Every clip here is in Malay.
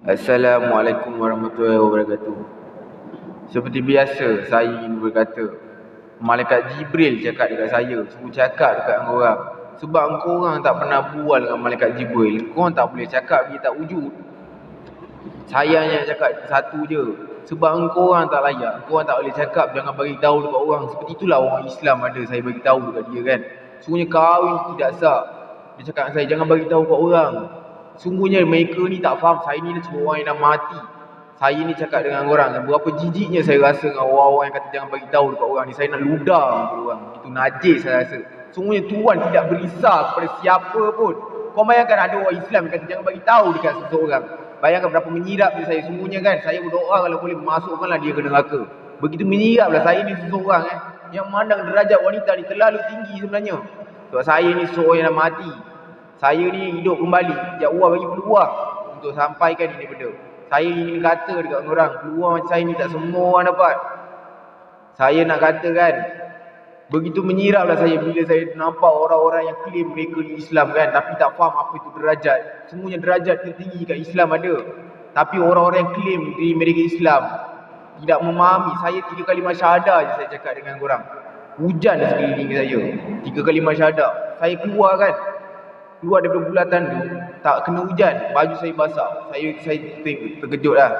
Assalamualaikum warahmatullahi wabarakatuh. Seperti biasa, saya ingin berkata, Malaikat Jibril cakap dekat saya, suruh cakap dekat korang. Sebab korang tak pernah bual dengan Malaikat Jibril, korang tak boleh cakap dia tak wujud. Saya hanya cakap satu je, sebab korang tak layak, korang tak boleh cakap, jangan bagi tahu dekat orang. Seperti itulah orang Islam ada, saya bagi tahu dekat dia kan. Sungguhnya kahwin tidak sah. Dia cakap dengan saya, jangan bagi tahu kat orang. Sungguhnya mereka ni tak faham, saya ni seorang yang dah mati. Saya ni cakap dengan orang, berapa jijiknya saya rasa dengan orang-orang yang kata jangan bagi tahu dekat orang ni. Saya nak ludah dekat orang. Itu najis saya rasa. Sungguhnya Tuhan tidak berisah kepada siapa pun. Kau bayangkan ada orang Islam yang kata jangan bagi tahu dekat seseorang. Bayangkan berapa menyirapnya saya. Sungguhnya kan, saya berdoa kalau boleh masukkanlah dia ke neraka. Begitu menyiraplah saya ni seseorang yang memandang derajat wanita ni terlalu tinggi sebenarnya. Sebab saya ni seorang yang dah mati. Saya ni hidup kembali. Ya Allah bagi peluang untuk sampaikan ini benda. Saya ingin kata dekat orang, peluang macam saya ni tak semua orang dapat. Saya nak katakan, begitu menyiraplah saya bila saya nampak orang-orang yang klaim mereka ni Islam kan, tapi tak faham apa itu derajat. Semuanya derajat tertinggi kat Islam ada. Tapi orang-orang yang klaim diri mereka Islam tidak memahami. Saya 3 kalimah syahadah je saya cakap dengan korang. Hujan di sekeliling saya. 3 kalimah syahadah. Saya keluar daripada bulatan tu, tak kena hujan, baju saya basah. Saya terkejut lah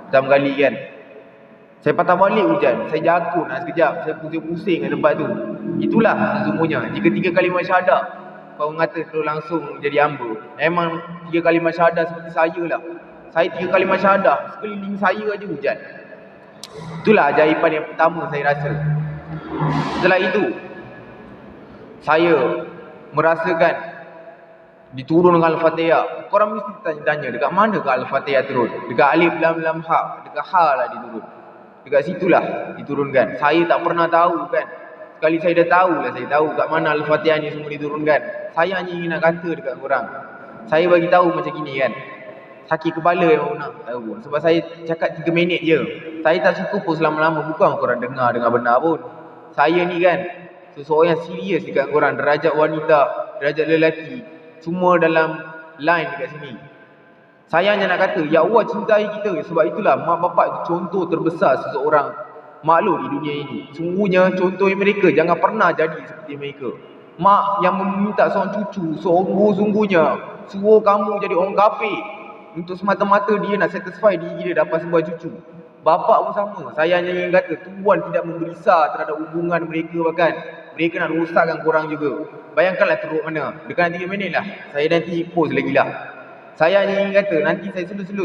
pertama kali kan. Saya patah balik hujan, saya jakun lah sekejap, saya pusing-pusing kat tempat tu. Itulah sesungguhnya, jika 3 kalimah syahadah kau kata terus langsung jadi hamba, memang 3 kalimah syahadah seperti saya lah. Saya 3 kalimah syahadah, sekeliling saya aja hujan. Itulah ajaiban yang pertama saya rasa. Setelah itu, saya merasakan diturunkan Al-Fatihah. Korang mesti tanya-tanya, dekat mana ke Al-Fatihah turun? Dekat Alif Lam Lam Ha, dekat Ha lah diturun. Dekat situlah diturunkan. Saya tak pernah tahu kan. Sekali saya dah tahu lah, saya tahu kat mana Al-Fatihah ni semua diturunkan. Saya hanya ingin nak kata dekat korang, saya bagi tahu macam gini kan. Sakit kepala yang nak tahu. Sebab saya cakap 3 minit je. Saya tak suka pun selama-lama. Bukan korang dengar dengan benar pun. Saya ni kan seseorang yang serius dekat korang. Derajat wanita, derajat lelaki, semua dalam line dekat sini. Saya hanya nak kata, ya Allah cintai kita. Sebab itulah mak bapak contoh terbesar seseorang makhluk di dunia ini. Sungguhnya contoh mereka jangan pernah jadi seperti mereka. Mak yang meminta seorang cucu, sungguh-sungguhnya suruh kamu jadi orang kafir untuk semata-mata dia nak satisfy diri dia dapat sebuah cucu. Bapak pun sama. Saya hanya ingin kata Tuhan tidak memberisah terhadap hubungan mereka bahkan. Mereka nak rosakkan korang juga. Bayangkanlah teruk mana. Dekat 3 minit lah. Saya nanti post lagi lah. Saya hanya ingin kata nanti saya selu-selu